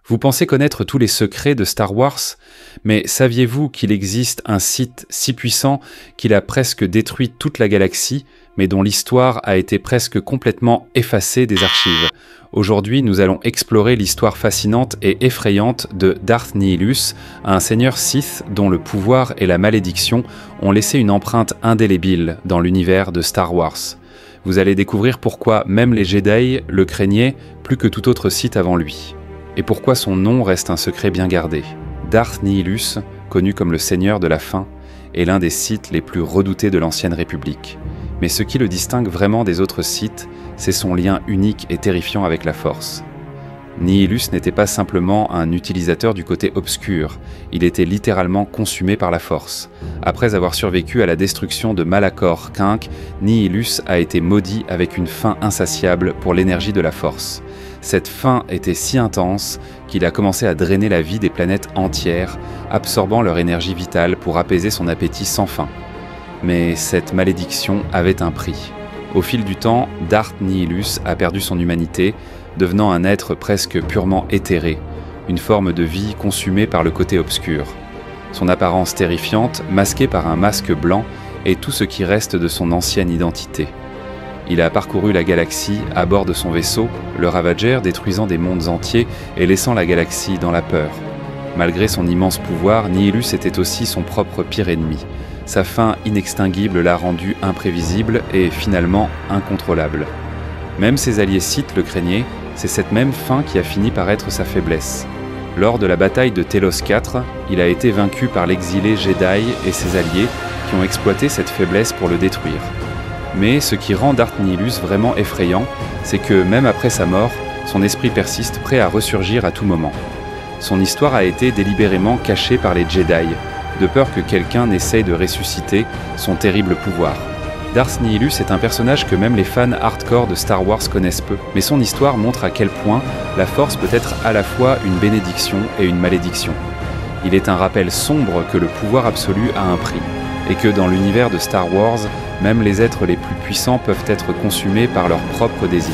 Vous pensez connaître tous les secrets de Star Wars, mais saviez-vous qu'il existe un Sith si puissant qu'il a presque détruit toute la galaxie, mais dont l'histoire a été presque complètement effacée des archives? Aujourd'hui, nous allons explorer l'histoire fascinante et effrayante de Darth Nihilus, un seigneur Sith dont le pouvoir et la malédiction ont laissé une empreinte indélébile dans l'univers de Star Wars. Vous allez découvrir pourquoi même les Jedi le craignaient plus que tout autre Sith avant lui. Et pourquoi son nom reste un secret bien gardé. Darth Nihilus, connu comme le Seigneur de la Faim, est l'un des Sith les plus redoutés de l'Ancienne République. Mais ce qui le distingue vraiment des autres Sith, c'est son lien unique et terrifiant avec la Force. Nihilus n'était pas simplement un utilisateur du côté obscur, il était littéralement consumé par la Force. Après avoir survécu à la destruction de Malachor Quinq, Nihilus a été maudit avec une faim insatiable pour l'énergie de la Force. Cette faim était si intense qu'il a commencé à drainer la vie des planètes entières, absorbant leur énergie vitale pour apaiser son appétit sans fin. Mais cette malédiction avait un prix. Au fil du temps, Darth Nihilus a perdu son humanité, devenant un être presque purement éthéré, une forme de vie consumée par le côté obscur. Son apparence terrifiante, masquée par un masque blanc, est tout ce qui reste de son ancienne identité. Il a parcouru la galaxie à bord de son vaisseau, le Ravager, détruisant des mondes entiers et laissant la galaxie dans la peur. Malgré son immense pouvoir, Nihilus était aussi son propre pire ennemi. Sa faim inextinguible l'a rendu imprévisible et finalement incontrôlable. Même ses alliés Sith le craignaient, c'est cette même faim qui a fini par être sa faiblesse. Lors de la bataille de Telos IV, il a été vaincu par l'exilé Jedi et ses alliés qui ont exploité cette faiblesse pour le détruire. Mais ce qui rend Darth Nihilus vraiment effrayant, c'est que même après sa mort, son esprit persiste prêt à ressurgir à tout moment. Son histoire a été délibérément cachée par les Jedi, de peur que quelqu'un n'essaye de ressusciter son terrible pouvoir. Darth Nihilus est un personnage que même les fans hardcore de Star Wars connaissent peu, mais son histoire montre à quel point la Force peut être à la fois une bénédiction et une malédiction. Il est un rappel sombre que le pouvoir absolu a un prix, et que dans l'univers de Star Wars, même les êtres les plus puissants peuvent être consumés par leurs propres désirs.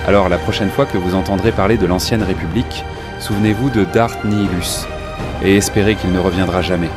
Alors la prochaine fois que vous entendrez parler de l'Ancienne République, souvenez-vous de Darth Nihilus, et espérez qu'il ne reviendra jamais.